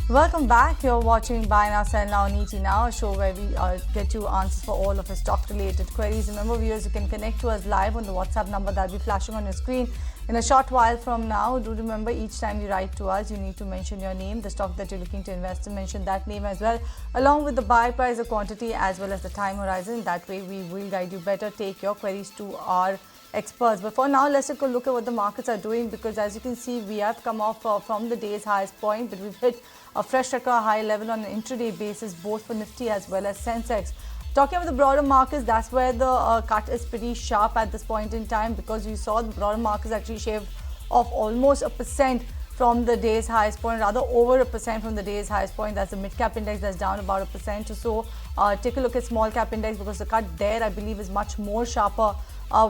Welcome back. You're watching Buy Now, Sell Now, and ET Now, a show where we get you answers for all of your stock-related queries. Remember, viewers, you can connect to us live on the WhatsApp number that will be flashing on your screen in a short while from now. Do remember, each time you write to us, you need to mention your name, the stock that you're looking to invest in, mention that name as well, along with the buy price, the quantity, as well as the time horizon. That way, we will guide you better. Take your queries to our experts. But for now, let's take a look at what the markets are doing, because as you can see, we have come off from the day's highest point, but we've hit a fresh record high level on an intraday basis, both for Nifty as well as Sensex. Talking about the broader markets, that's where the cut is pretty sharp at this point in time, because you saw the broader markets actually shaved off almost 1% from the day's highest point, rather over 1% from the day's highest point. That's the mid-cap index, that's down about 1% or so. Take a look at small-cap index, because the cut there, I believe, is much more sharper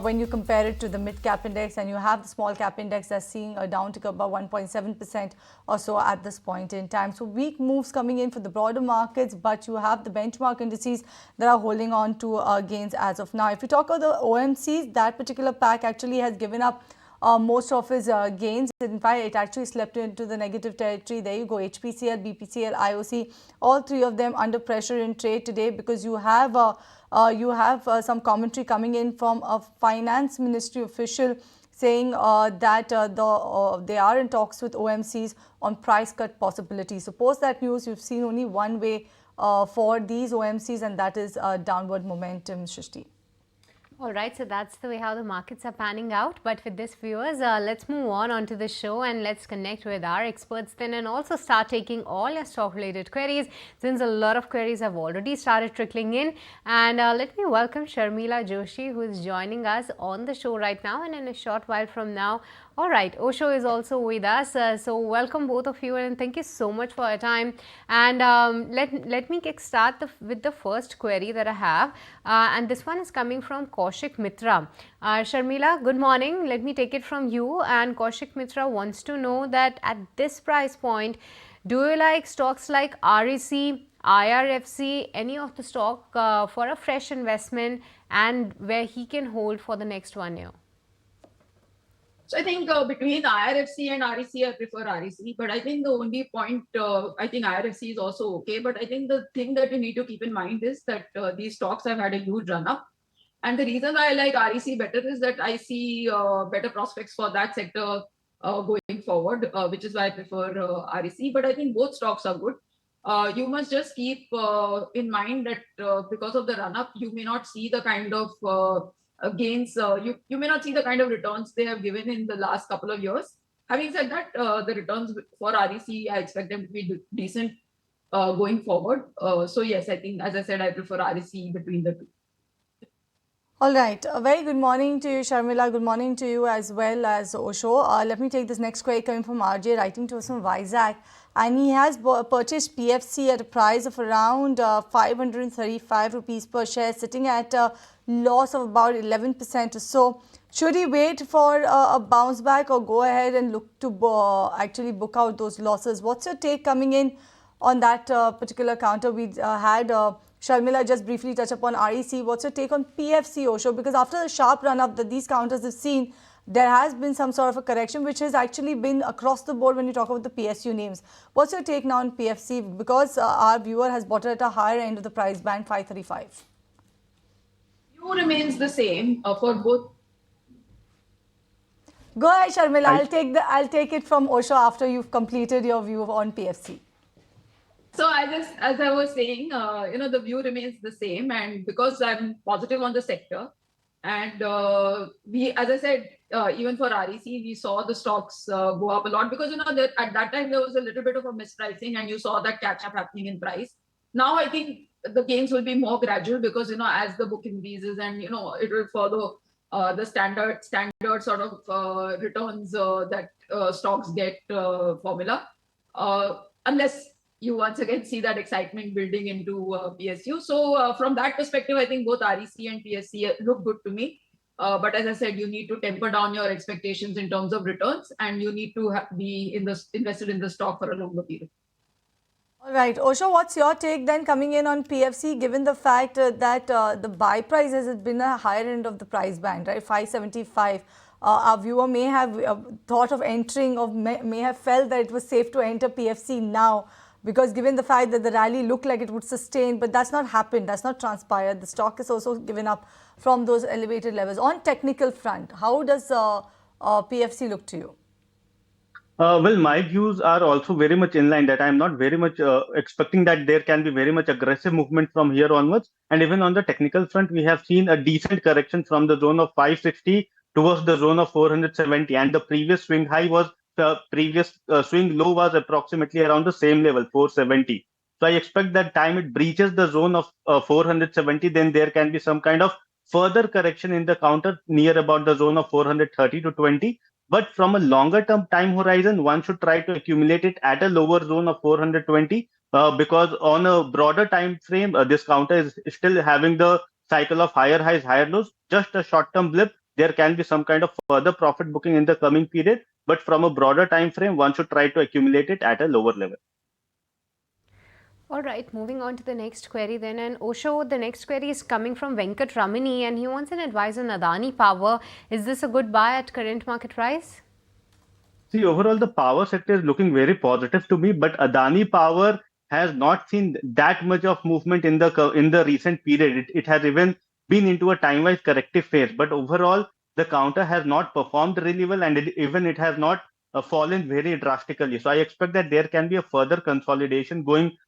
when you compare it to the mid-cap index, and you have the small-cap index that's seeing a downtick of about 1.7% or so at this point in time. So weak moves coming in for the broader markets, but you have the benchmark indices that are holding on to gains as of now. If you talk about the OMCs, that particular pack actually has given up most of its gains. In fact, it actually slipped into the negative territory. There you go, HPCL, BPCL, IOC, all three of them under pressure in trade today, because you have some commentary coming in from a finance ministry official saying that they are in talks with OMCs on price cut possibilities. So post that news, you've seen only one way for these OMCs, and that is downward momentum, Shrishti. All right, so that's the way how the markets are panning out. But with this, viewers, let's move on to the show and let's connect with our experts then, and also start taking all your stock-related queries, since a lot of queries have already started trickling in. And let me welcome Sharmila Joshi, who is joining us on the show right now, and in a short while from now. All right, Osho is also with us. So welcome both of you, and thank you so much for your time. And let me kickstart with the first query that I have, and this one is coming from Kaushik Mitra. Sharmila, good morning. Let me take it from you. And Kaushik Mitra wants to know that at this price point, do you like stocks like REC, IRFC, any of the stock for a fresh investment, and where he can hold for the next 1 year? So I think between IRFC and REC, I prefer REC. But I think the only point, I think IRFC is also okay. But I think the thing that you need to keep in mind is that these stocks have had a huge run-up. And the reason I like REC better is that I see better prospects for that sector going forward, which is why I prefer REC. But I think both stocks are good. You must just keep in mind that because of the run-up, you may not see the kind of gains, you may not see the kind of returns they have given in the last couple of years. Having said that, the returns for REC, I expect them to be decent going forward. So yes, I think, as I said, I prefer REC between the two. All right. A very good morning to you, Sharmila. Good morning to you as well as Osho. Let me take this next query coming from RJ, writing to us from Vizag. And he has purchased PFC at a price of around 535 rupees per share, sitting at a loss of about 11% or so. Should he wait for a bounce back, or go ahead and look to actually book out those losses? What's your take coming in on that particular counter? We had Sharmila just briefly touch upon REC. What's your take on PFC, Osho? Because after the sharp run-up that these counters have seen, there has been some sort of a correction, which has actually been across the board when you talk about the PSU names. What's your take now on PFC? Because our viewer has bought it at a higher end of the price band, 535. View remains the same for both. Go ahead, Sharmila. I'll take it from Osho after you've completed your view on PFC. So as I was saying, the view remains the same, and because I'm positive on the sector, and as I said, even for REC, we saw the stocks go up a lot, because at that time there was a little bit of a mispricing, and you saw that catch up happening in price. Now I think the gains will be more gradual, because as the book increases, and it will follow the standard sort of returns that stocks get formula, unless you once again see that excitement building into PSU. So from that perspective, I think both REC and PSC look good to me. But as I said, you need to temper down your expectations in terms of returns, and you need to be invested in the stock for a longer period. All right. Osho, what's your take then coming in on PFC, given the fact that the buy price has been a higher end of the price band, right? 575. Our viewer may have thought of entering, or may have felt that it was safe to enter PFC now, because given the fact that the rally looked like it would sustain, but that's not happened, that's not transpired. The stock is also given up from those elevated levels. On technical front, how does PFC look to you? Well, my views are also very much in line that I'm not very much expecting that there can be very much aggressive movement from here onwards. And even on the technical front, we have seen a decent correction from the zone of 560 towards the zone of 470. And the previous swing high was the previous swing low was approximately around the same level, 470. So I expect that time it breaches the zone of 470, then there can be some kind of further correction in the counter near about the zone of 430 to 20. But from a longer term time horizon, one should try to accumulate it at a lower zone of 420 because on a broader time frame, this counter is still having the cycle of higher highs, higher lows. Just a short term blip, there can be some kind of further profit booking in the coming period. But from a broader time frame, one should try to accumulate it at a lower level. All right, moving on to the next query then. And Osho, the next query is coming from Venkat Ramani and he wants an advice on Adani Power. Is this a good buy at current market price? See, overall, the power sector is looking very positive to me, but Adani Power has not seen that much of movement in the recent period. It has even been into a time-wise corrective phase, but overall, the counter has not performed really well, and even it has not fallen very drastically. So I expect that there can be a further consolidation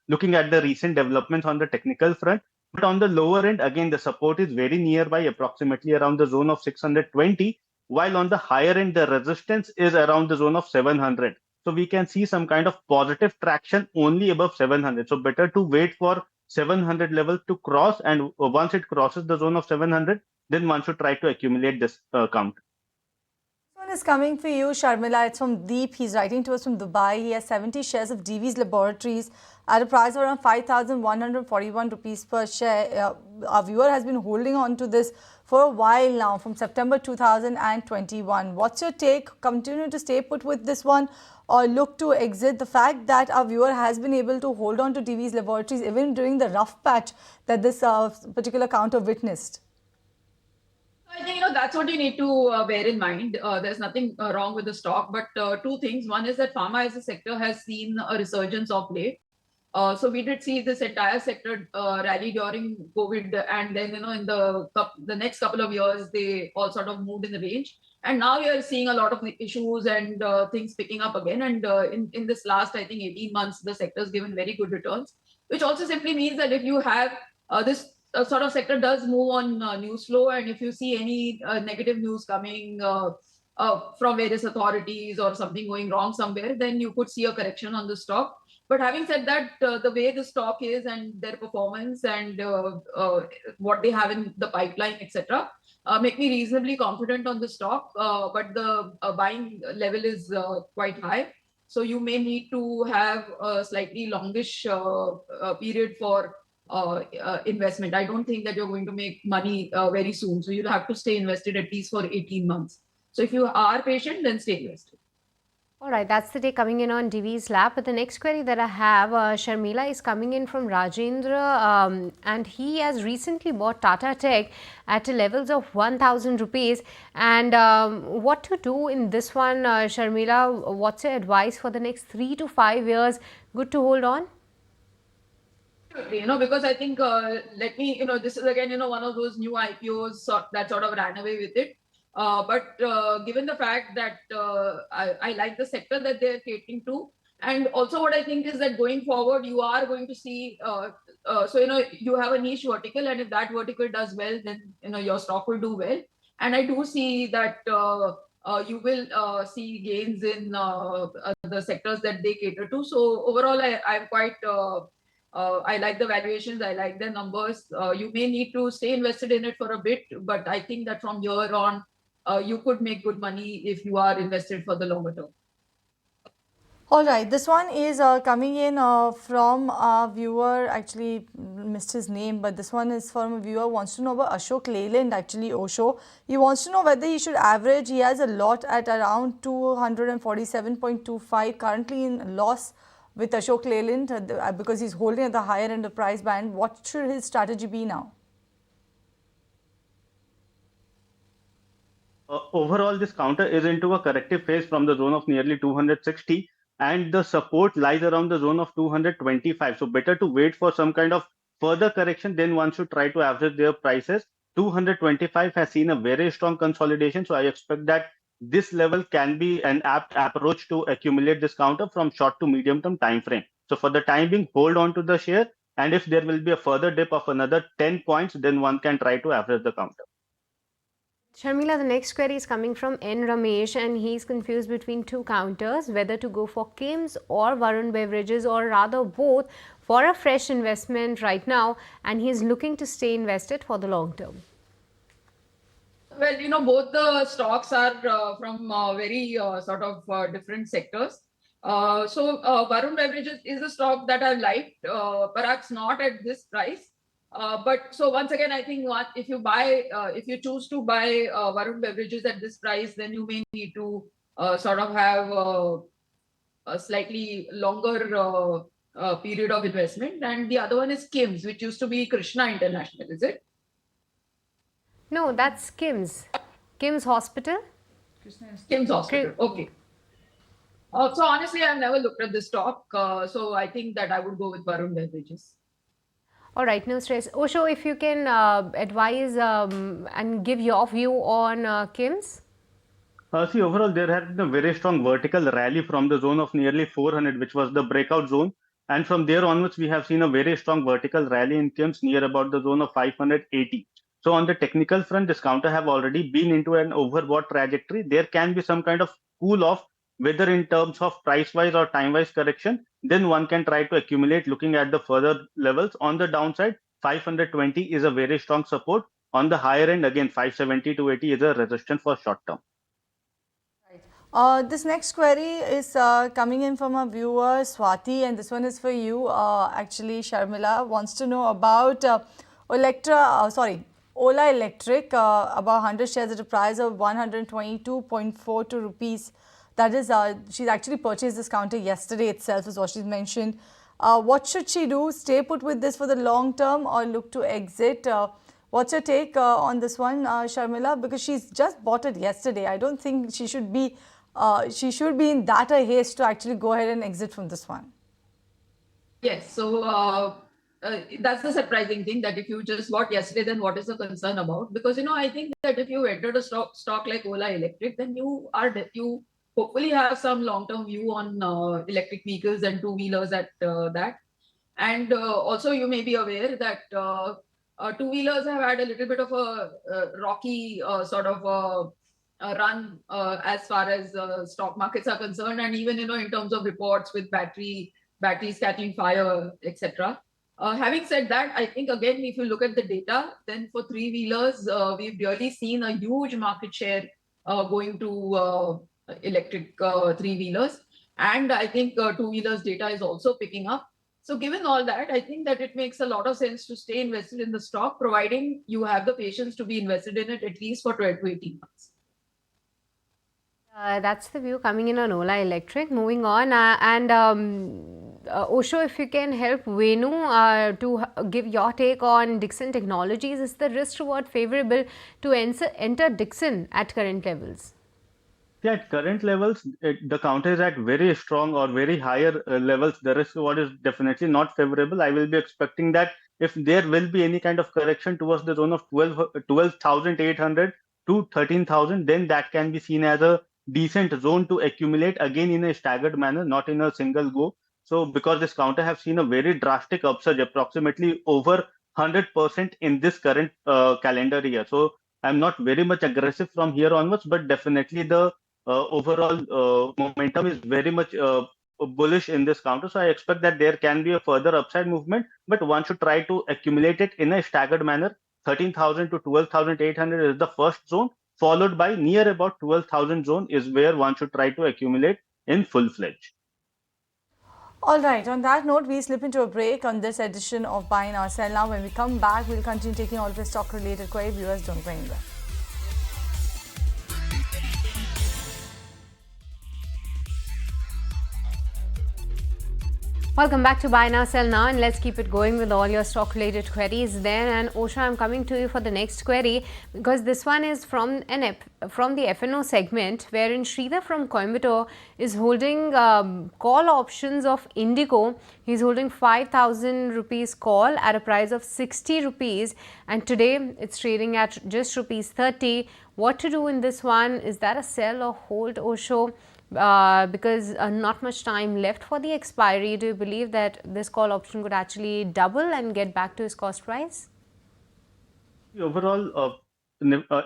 looking at the recent developments on the technical front. But on the lower end, again, the support is very nearby, approximately around the zone of 620, while on the higher end, the resistance is around the zone of 700. So we can see some kind of positive traction only above 700. So better to wait for 700 level to cross, and once it crosses the zone of 700, then one should try to accumulate this count. This one is coming for you, Sharmila. It's from Deep. He's writing to us from Dubai. He has 70 shares of Dvs Laboratories at a price of around 5,141 rupees per share. Our viewer has been holding on to this for a while now, from September 2021. What's your take? Continue to stay put with this one or look to exit? The fact that our viewer has been able to hold on to Dvs Laboratories even during the rough patch that this particular counter witnessed. I think that's what you need to bear in mind. There's nothing wrong with the stock, but two things. One is that pharma as a sector has seen a resurgence of late. So we did see this entire sector rally during COVID, and then in the next couple of years they all sort of moved in the range. And now we are seeing a lot of issues and things picking up again. And in this last, I think 18 months, the sector has given very good returns, which also simply means that if you have this sort of sector does move on news flow, and if you see any negative news coming from various authorities or something going wrong somewhere, then you could see a correction on the stock. But having said that, the way the stock is and their performance and what they have in the pipeline, etc., make me reasonably confident on the stock. But the buying level is quite high. So you may need to have a slightly longish period for investment. I don't think that you're going to make money very soon. So you'll have to stay invested at least for 18 months. So if you are patient, then stay invested. All right, that's the day coming in on Dvs Lab. But the next query that I have, Sharmila, is coming in from Rajendra, and he has recently bought Tata Tech at levels of 1,000 rupees. And what to do in this one, Sharmila? What's your advice for the next 3 to 5 years? Good to hold on? Because I think, this is again, one of those new IPOs that sort of ran away with it. But given the fact that I like the sector that they're catering to, and also what I think is that going forward, you are going to see, you have a niche vertical, and if that vertical does well, then, your stock will do well. And I do see that you will see gains in the sectors that they cater to. So overall, I'm quite... I like the valuations. I like the numbers. You may need to stay invested in it for a bit, but I think that from here on, you could make good money if you are invested for the longer term. All right, this one is coming in from a viewer. Actually missed his name, but this one is from a viewer who wants to know about Ashok Leyland, actually Osho. He wants to know whether he should average. He has a lot at around 247.25, currently in loss with Ashok Leyland because he's holding at the higher end of price band. What should his strategy be now? Overall, this counter is into a corrective phase from the zone of nearly 260. and the support lies around the zone of 225. So better to wait for some kind of further correction, then one should try to average their prices. 225 has seen a very strong consolidation, so I expect that this level can be an apt approach to accumulate this counter from short to medium term time frame. So for the time being, hold on to the share, and if there will be a further dip of another 10 points, then one can try to average the counter. Sharmila, the next query is coming from N. Ramesh, and he's confused between two counters, whether to go for Kim's or Varun Beverages, or rather both, for a fresh investment right now, and he's looking to stay invested for the long term. Well, both the stocks are from very sort of different sectors. So Varun Beverages is a stock that I've liked, perhaps not at this price. But so once again, I think if you choose to buy Varun Beverages at this price, then you may need to sort of have a slightly longer period of investment. And the other one is Kim's, which used to be Krishna International, is it? No, that's Kim's. Kim's Hospital? Kim's Hospital, okay. So honestly, I've never looked at this stock. So I think that I would go with Varun Beverages. All right, no stress. Osho, if you can advise and give your view on Kim's. See, overall, there has been a very strong vertical rally from the zone of nearly 400, which was the breakout zone. And from there onwards, we have seen a very strong vertical rally in Kim's near about the zone of 580. So on the technical front, this counter have already been into an overbought trajectory. There can be some kind of cool off, whether in terms of price-wise or time-wise correction. Then one can try to accumulate looking at the further levels. On the downside, 520 is a very strong support. On the higher end, again, 570 to 80 is a resistance for short term. This next query is coming in from a viewer, Swati, and this one is for you. Actually, Sharmila wants to know about Ola Electric, about 100 shares at a price of 122.42 rupees. That is, she's actually purchased this counter yesterday itself, is what she's mentioned. What should she do? Stay put with this for the long term or look to exit? What's your take on this one, Sharmila? Because she's just bought it yesterday. I don't think she should be in that a haste to actually go ahead and exit from this one. Yes, so that's the surprising thing, that if you just bought yesterday, then what is the concern about? Because I think that if you entered a stock like Ola Electric, then you hopefully have some long-term view on electric vehicles and two-wheelers at that. And also you may be aware that two-wheelers have had a little bit of a rocky sort of run as far as stock markets are concerned, and even in terms of reports with batteries catching fire, etc. Having said that, I think again, if you look at the data, then for three-wheelers, we've really seen a huge market share going to electric three-wheelers, and I think two-wheelers data is also picking up. So given all that, I think that it makes a lot of sense to stay invested in the stock, providing you have the patience to be invested in it at least for 12 to 18 months. That's the view coming in on Ola Electric. Moving on, Osho, if you can help Venu to give your take on Dixon Technologies. Is the risk reward favorable to enter Dixon at current levels? Yeah, at current levels, the counter is at very strong or very higher levels. The risk reward is definitely not favorable. I will be expecting that if there will be any kind of correction towards the zone of 12,800 to 13,000, then that can be seen as a decent zone to accumulate, again in a staggered manner, not in a single go. So because this counter have seen a very drastic upsurge, approximately over 100% in this current calendar year. So I'm not very much aggressive from here onwards, but definitely the overall momentum is very much bullish in this counter. So I expect that there can be a further upside movement, but one should try to accumulate it in a staggered manner. 13,000 to 12,800 is the first zone, followed by near about 12,000 zone is where one should try to accumulate in full-fledged. All right, on that note, we slip into a break on this edition of Buy Now Sell Now. When we come back, we'll continue taking all of the stock-related queries. Viewers, don't go anywhere. Welcome back to Buy Now Sell Now, and let's keep it going with all your stock related queries there. And Osho, I'm coming to you for the next query because this one is from the F&O segment, wherein Sridhar from Coimbatore is holding call options of Indigo. He's holding 5,000 rupees call at a price of 60 rupees, and today it's trading at just rupees 30. What to do in this one? Is that a sell or hold, Osho? Because not much time left for the expiry. Do you believe that this call option could actually double and get back to its cost price? Overall,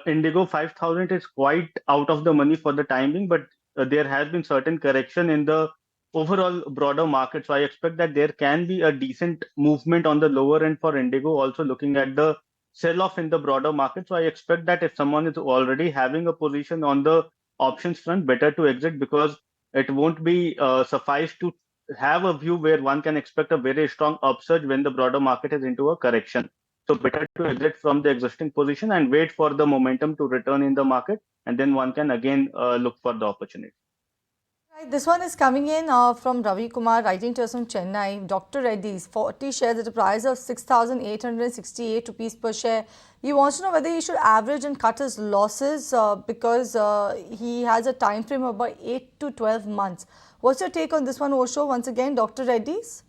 Indigo 5000 is quite out of the money for the time being, but there has been certain correction in the overall broader market. So I expect that there can be a decent movement on the lower end for Indigo, also looking at the sell-off in the broader market. So I expect that if someone is already having a position on the options front, better to exit, because it won't be suffice to have a view where one can expect a very strong upsurge when the broader market is into a correction. So better to exit from the existing position and wait for the momentum to return in the market, and then one can again look for the opportunity. Right, this one is coming in from Ravi Kumar, writing to us from Chennai. Dr. Reddys, 40 shares at a price of 6,868 rupees per share. He wants to know whether he should average and cut his losses because he has a time frame of about 8 to 12 months. What's your take on this one, Osho? Once again, Dr. Reddys?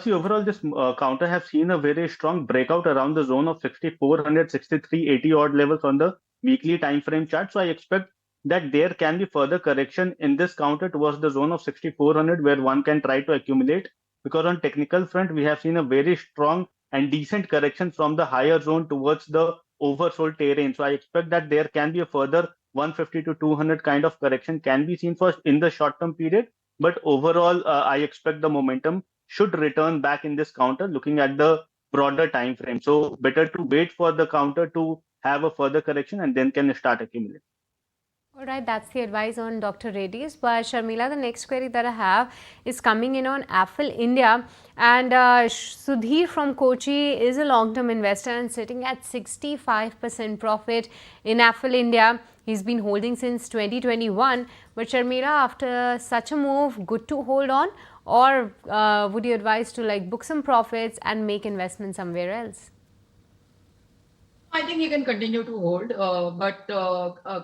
See, overall, this counter has seen a very strong breakout around the zone of 6,400, 6,380 odd levels on the weekly time frame chart. So I expect that there can be further correction in this counter towards the zone of 6,400, where one can try to accumulate. Because on technical front, we have seen a very strong and decent correction from the higher zone towards the oversold terrain. So I expect that there can be a further 150 to 200 kind of correction can be seen first in the short term period. But overall, I expect the momentum should return back in this counter looking at the broader time frame. So better to wait for the counter to have a further correction and then can start accumulating. All right, that's the advice on Dr. Reddys. But Sharmila, the next query that I have is coming in on Affle India. And Sudhir from Kochi is a long-term investor and sitting at 65% profit in Affle India. He's been holding since 2021. But Sharmila, after such a move, good to hold on? Or would you advise to book some profits and make investment somewhere else? I think you can continue to hold, but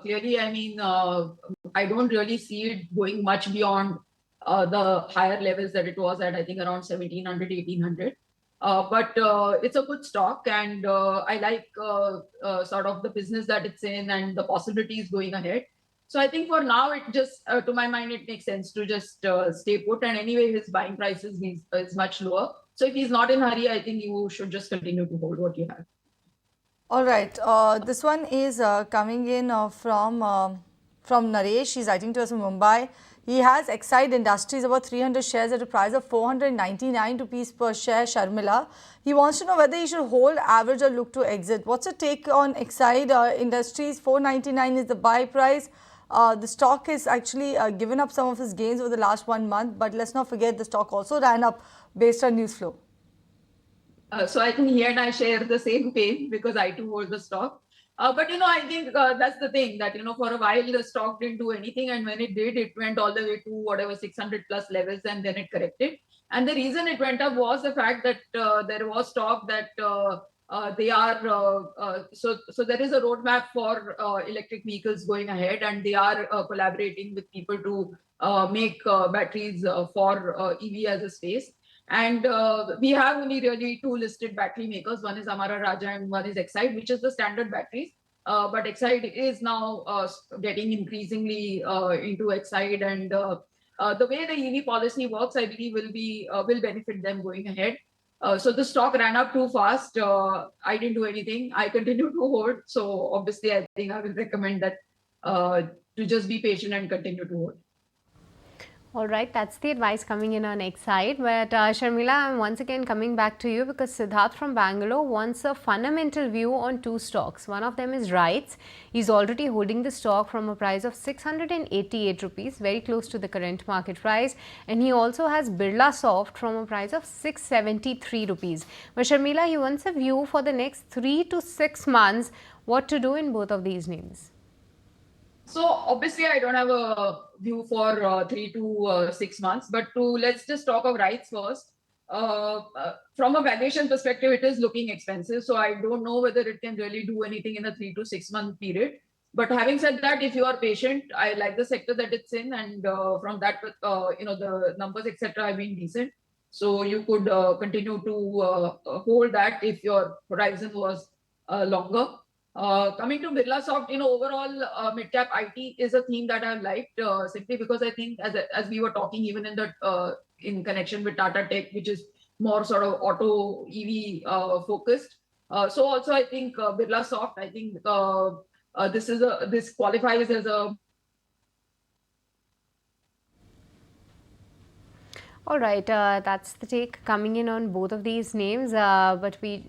clearly, I mean, I don't really see it going much beyond the higher levels that it was at, I think around 1,700, 1,800. But it's a good stock, and I like sort of the business that it's in and the possibilities going ahead. So I think for now, it just, to my mind, it makes sense to just stay put. And anyway, his buying prices is much lower. So if he's not in a hurry, I think you should just continue to hold what you have. All right. This one is coming in from Naresh. He's writing to us from Mumbai. He has Exide Industries, about 300 shares at a price of 499 rupees per share, Sharmila. He wants to know whether he should hold, average or look to exit. What's your take on Exide Industries? 499 is the buy price. The stock has actually given up some of his gains over the last 1 month, but let's not forget the stock also ran up based on news flow. So I think he and I share the same pain because I too hold the stock. But I think that's the thing that, for a while the stock didn't do anything. And when it did, it went all the way to whatever 600 plus levels and then it corrected. And the reason it went up was the fact that there was talk that they are, so there is a roadmap for electric vehicles going ahead, and they are collaborating with people to make batteries for EV as a space. And we have only really 2 listed battery makers. One is Amara Raja and one is Exide, which is the standard batteries. But Exide is now getting increasingly into Exide, and the way the EV policy works, I believe, will benefit them going ahead. So the stock ran up too fast. I didn't do anything. I continue to hold. So obviously, I think I will recommend that to just be patient and continue to hold. All right, that's the advice coming in on Exide. But Sharmila, I'm once again coming back to you because Siddharth from Bangalore wants a fundamental view on 2 stocks. One of them is RITES. He's already holding the stock from a price of 688 rupees, very close to the current market price. And he also has Berasoft from a price of 673 rupees. But Sharmila, he wants a view for the next 3 to 6 months, what to do in both of these names. So obviously, I don't have a view for 3 to 6 months, but let's just talk of rights first. From a valuation perspective, it is looking expensive. So I don't know whether it can really do anything in a 3 to 6 month period. But having said that, if you are patient, I like the sector that it's in, and from that, the numbers etc. have been decent. So you could continue to hold that if your horizon was longer. Coming to Berasoft, overall mid-cap IT is a theme that I've liked simply because I think as we were talking even in connection with Tata Tech, which is more sort of auto EV focused. So also I think Berasoft, I think this qualifies as a. All right, that's the take coming in on both of these names, but we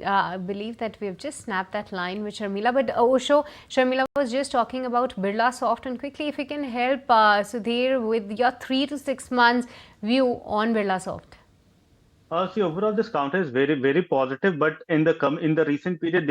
believe that we have just snapped that line with Sharmila. But Osho, Sharmila was just talking about Berasoft, and quickly if you can help Sudhir with your 3 to 6 months view on Berasoft. See, overall, this counter is very, very positive, but in the recent period,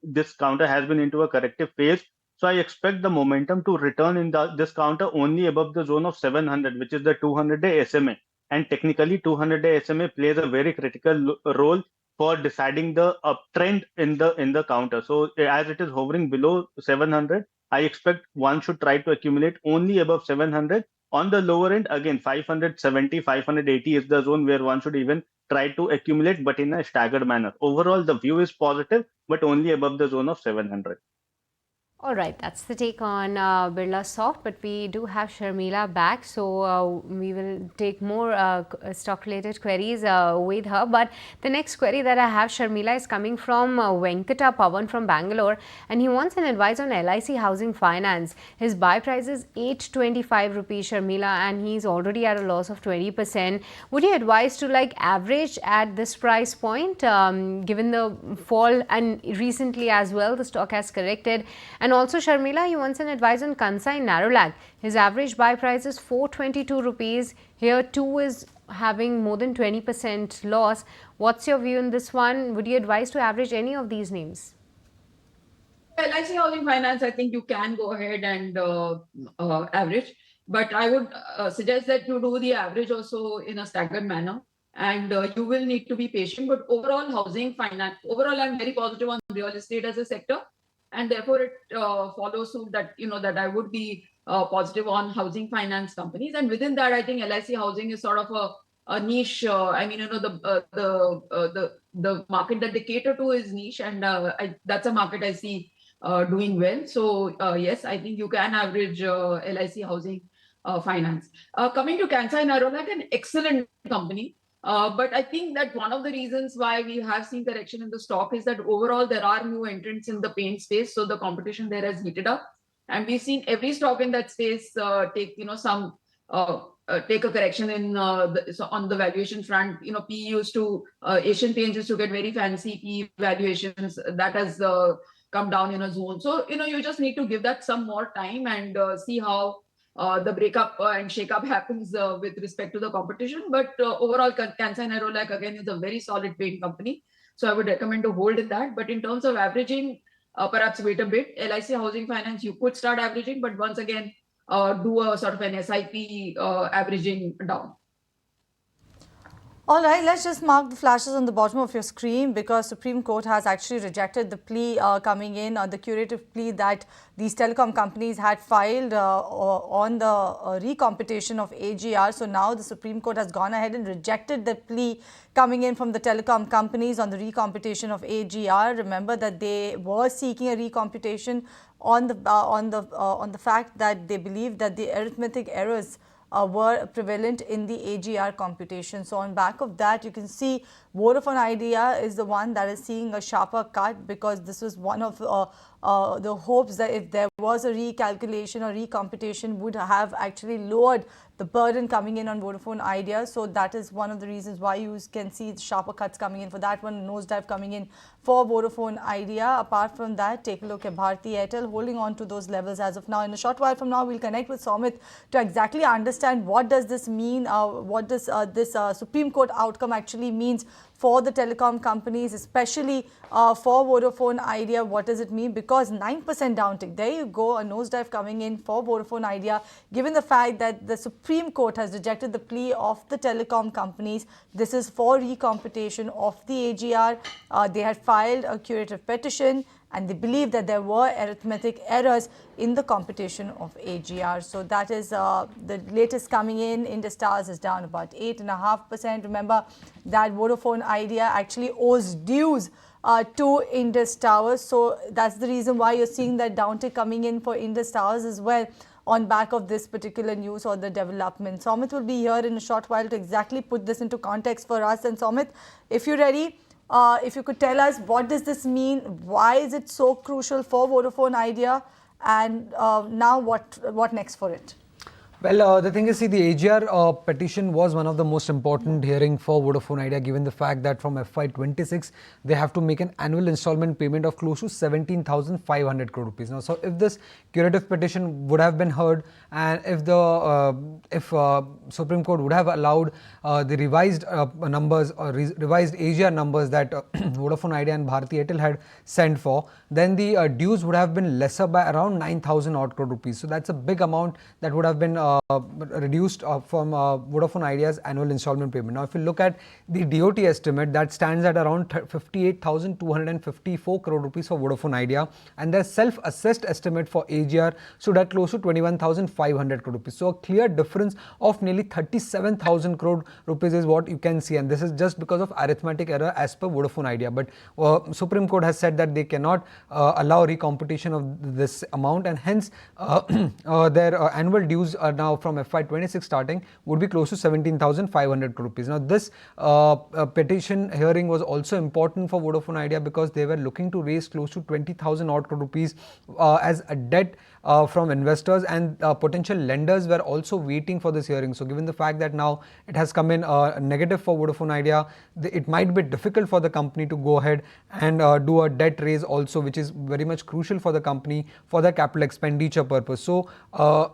this counter has been into a corrective phase. So I expect the momentum to return in this counter only above the zone of 700, which is the 200-day SMA. And technically, 200-day SMA plays a very critical role for deciding the uptrend in the counter. So as it is hovering below 700, I expect one should try to accumulate only above 700. On the lower end, again, 570, 580 is the zone where one should even try to accumulate, but in a staggered manner. Overall, the view is positive, but only above the zone of 700. All right, that's the take on Berasoft, but we do have Sharmila back, so we will take more stock-related queries with her. But the next query that I have, Sharmila, is coming from Venkata Pawan from Bangalore, and he wants an advice on LIC Housing Finance. His buy price is 825 rupees, Sharmila, and he's already at a loss of 20%. Would you advise to average at this price point, given the fall, and recently as well the stock has corrected? And also, Sharmila, he wants an advice on Kansai Narrolag. His average buy price is 422 rupees. Here, too, is having more than 20% loss. What's your view on this one? Would you advise to average any of these names? LIC Housing Finance, I think you can go ahead and average, but I would suggest that you do the average also in a staggered manner, and you will need to be patient. But overall, housing finance, I'm very positive on real estate as a sector, and therefore it follows suit that that I would be positive on housing finance companies, and within that, I think LIC Housing is sort of a niche. The market that they cater to is niche, and that's a market I see doing well. So yes, I think you can average LIC Housing Finance. Coming to Kansai Narrolag, an excellent company. But I think that one of the reasons why we have seen correction in the stock is that overall there are new entrants in the paint space, so the competition there has heated up, and we've seen every stock in that space take take a correction on the valuation front. PE used to Asian Paints used to get very fancy PE valuations that has come down in a zone. So you just need to give that some more time and see how the breakup and shake-up happens with respect to the competition. But overall, Kansai Narrolag again is a very solid paint company, so I would recommend to hold in that. But in terms of averaging, perhaps wait a bit. LIC Housing Finance, you could start averaging, but once again, do a sort of an SIP averaging down. All right, let's just mark the flashes on the bottom of your screen, because Supreme Court has actually rejected the plea coming in, the curative plea that these telecom companies had filed on the recompetition of AGR. So now the Supreme Court has gone ahead and rejected the plea coming in from the telecom companies on the recompetition of AGR. Remember that they were seeking a recomputation on the fact that they believe that the arithmetic errors were prevalent in the AGR computation. So on back of that, you can see Vodafone Idea is the one that is seeing a sharper cut, because this was one of the hopes that if there was a recalculation or recomputation would have actually lowered the burden coming in on Vodafone Idea. So that is one of the reasons why you can see sharper cuts coming in for that one, nosedive coming in for Vodafone Idea. Apart from that, take a look at Bharti Airtel holding on to those levels as of now. In a short while from now, we'll connect with Somit to exactly understand what does this mean, what does this Supreme Court outcome actually means for the telecom companies, especially for Vodafone Idea. What does it mean? Because 9% downtick. There you go, a nosedive coming in for Vodafone Idea, given the fact that the Supreme Court has rejected the plea of the telecom companies. This is for recomputation of the AGR. They had filed a curative petition, and they believe that there were arithmetic errors in the computation of AGR. So that is the latest coming in. Indus Towers is down about 8.5%. Remember that Vodafone Idea actually owes dues to Indus Towers. So that's the reason why you're seeing that downtick coming in for Indus Towers as well, on back of this particular news or the development. Somit will be here in a short while to exactly put this into context for us. And Somit, if you're ready, if you could tell us, what does this mean? Why is it so crucial for Vodafone Idea? And now what next for it? Well, the thing is, see, the AGR petition was one of the most important hearing for Vodafone Idea, given the fact that from FY26, they have to make an annual installment payment of close to 17,500 crore rupees. Now, so if this curative petition would have been heard, and if the Supreme Court would have allowed the revised numbers or revised AGR numbers that Vodafone Idea and Bharti Airtel had sent for, then the dues would have been lesser by around 9,000 odd crore rupees. So that's a big amount that would have been reduced from Vodafone Idea's annual installment payment. Now, if you look at the DOT estimate, that stands at around 58,254 crore rupees for Vodafone Idea, and their self-assessed estimate for AGR stood at close to 21,500 crore rupees. So a clear difference of nearly 37,000 crore rupees is what you can see, and this is just because of arithmetic error as per Vodafone Idea. But Supreme Court has said that they cannot allow recomputation of this amount, and hence their annual dues are now from FY26 starting would be close to 17,500 crore rupees. Now, this petition hearing was also important for Vodafone Idea because they were looking to raise close to 20,000 odd crore rupees as a debt from investors, and potential lenders were also waiting for this hearing. So given the fact that now it has come in negative for Vodafone Idea, it might be difficult for the company to go ahead and do a debt raise also, which is very much crucial for the company for the capital expenditure purpose. So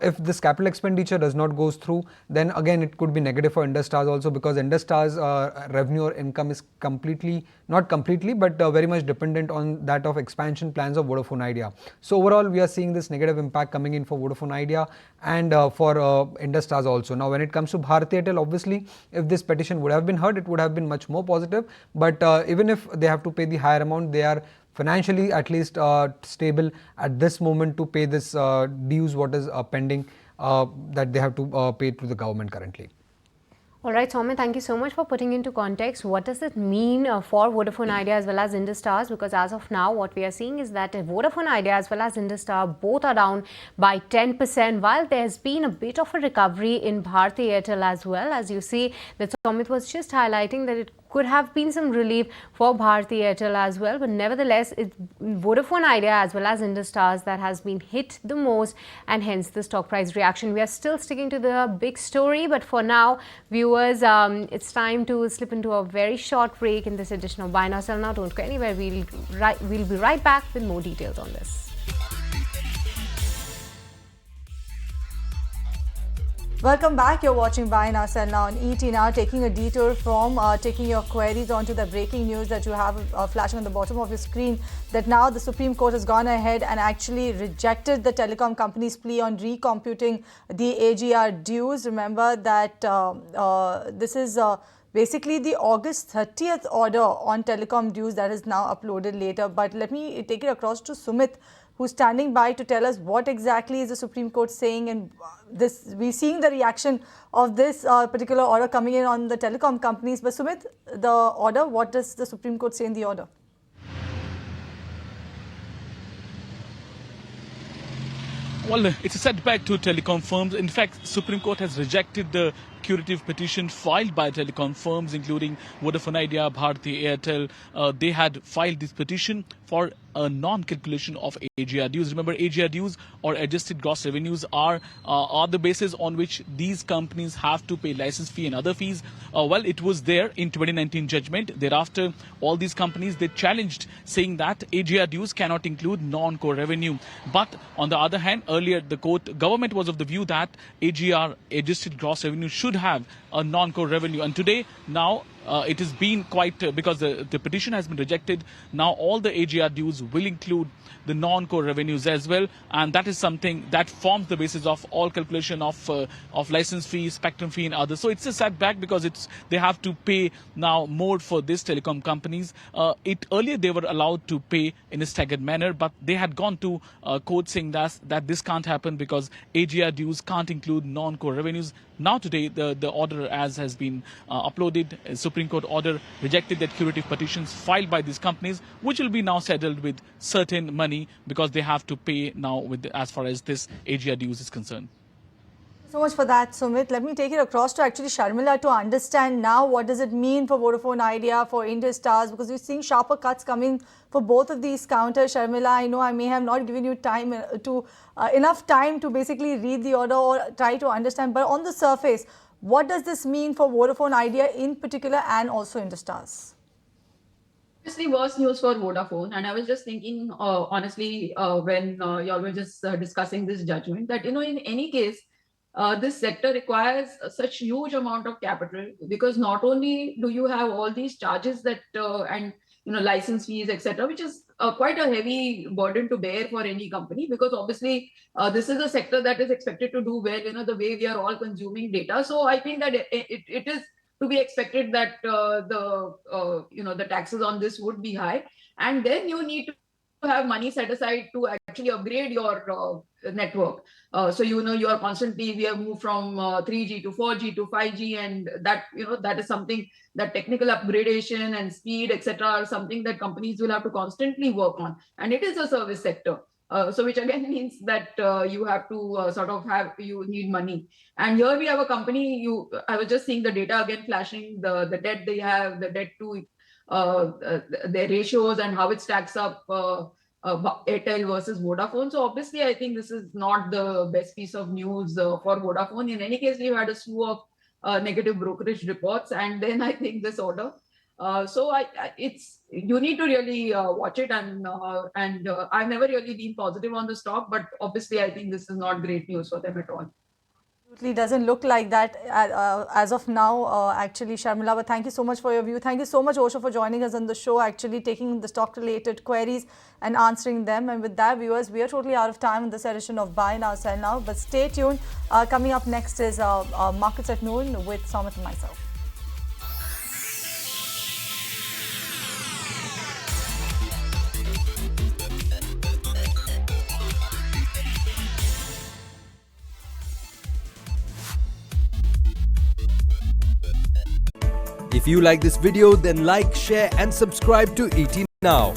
if this capital expenditure does not goes through, then again it could be negative for Indus Towers also, because Indus Towers revenue or income is not completely, but very much dependent on that of expansion plans of Vodafone Idea. So overall, we are seeing this negative impact coming in for Vodafone Idea and for Indus Towers also. Now, when it comes to Bharti Airtel, obviously, if this petition would have been heard, it would have been much more positive. But even if they have to pay the higher amount, they are financially at least stable at this moment to pay this dues what is pending that they have to pay to the government currently. All right, Soumya, thank you so much for putting into context what does it mean for Vodafone Idea as well as Indus Towers, because as of now what we are seeing is that Vodafone Idea as well as Indus Towers both are down by 10%, while there's been a bit of a recovery in Bharti Airtel as well. As you see, that Soumya was just highlighting that it could have been some relief for Bharti Airtel as well, but nevertheless it's Vodafone Idea as well as Indus Towers that has been hit the most, and hence the stock price reaction. We are still sticking to the big story, but for now, viewers, it's time to slip into a very short break in this edition of Buy Now Sell Now. Don't go anywhere. We'll be right back with more details on this. Welcome back. You're watching Buy Now Sell Now on ET Now, taking a detour from taking your queries onto the breaking news that you have flashing on the bottom of your screen, that now the Supreme Court has gone ahead and actually rejected the telecom company's plea on recomputing the AGR dues. Remember that this is basically the August 30th order on telecom dues that is now uploaded later. But let me take it across to Sumit, who's standing by to tell us what exactly is the Supreme Court saying, and this we're seeing the reaction of this particular order coming in on the telecom companies. But Sumit, the order, what does the Supreme Court say in the order? Well, it's a setback to telecom firms. In fact, Supreme Court has rejected the curative petition filed by telecom firms, including Vodafone Idea, Bharti Airtel. They had filed this petition for a non-calculation of AGR dues. Remember, AGR dues or adjusted gross revenues are the basis on which these companies have to pay license fee and other fees. Well, it was there in 2019 judgment. Thereafter, all these companies, they challenged, saying that AGR dues cannot include non-core revenue. But on the other hand, earlier the government was of the view that AGR, adjusted gross revenue, should have a non-core revenue. And today, now, it has been quite, because the petition has been rejected, now all the AGR dues will include the non-core revenues as well, and that is something that forms the basis of all calculation of license fee, spectrum fee and others. So it's a setback because they have to pay now more for these telecom companies. Earlier they were allowed to pay in a staggered manner, but they had gone to court saying that this can't happen because AGR dues can't include non-core revenues. Now today, the order as has been uploaded, a Supreme Court order rejected that curative petitions filed by these companies, which will be now settled with certain money because they have to pay now with as far as this AGR dues is concerned. So much for that, Sumit. Let me take it across to actually Sharmila to understand now what does it mean for Vodafone Idea, for Indus Stars, because we're seeing sharper cuts coming for both of these counters. Sharmila, I know I may have not given you time enough time to basically read the order or try to understand, but on the surface, what does this mean for Vodafone Idea in particular and also Indus Stars? Obviously, worse news for Vodafone. And I was just thinking, honestly, when y'all were just discussing this judgment, that, in any case, this sector requires such huge amount of capital, because not only do you have all these charges that and license fees, etc., which is quite a heavy burden to bear for any company, because obviously this is a sector that is expected to do well, the way we are all consuming data. So I think that it is to be expected that the taxes on this would be high, and then you need to have money set aside to actually upgrade your network. So you are constantly, we have moved from 3G to 4G to 5G, and that is something that technical upgradation and speed, etc., are something that companies will have to constantly work on, and it is a service sector. So which again means that you have to you need money. And here we have a company, I was just seeing the data again flashing, the debt they have, the debt to their ratios and how it stacks up, Airtel versus Vodafone. So obviously, I think this is not the best piece of news for Vodafone. In any case, we've had a slew of negative brokerage reports, and then I think this order. So you need to really watch it, and I've never really been positive on the stock, but obviously I think this is not great news for them at all. Absolutely doesn't look like that as of now, actually, Sharmila. But thank you so much for your view. Thank you so much, Osho, for joining us on the show, actually taking the stock-related queries and answering them. And with that, viewers, we are totally out of time in this edition of Buy Now, Sell Now. But stay tuned. Coming up next is Markets at Noon with Somit and myself. If you like this video, then like, share and subscribe to ET Now.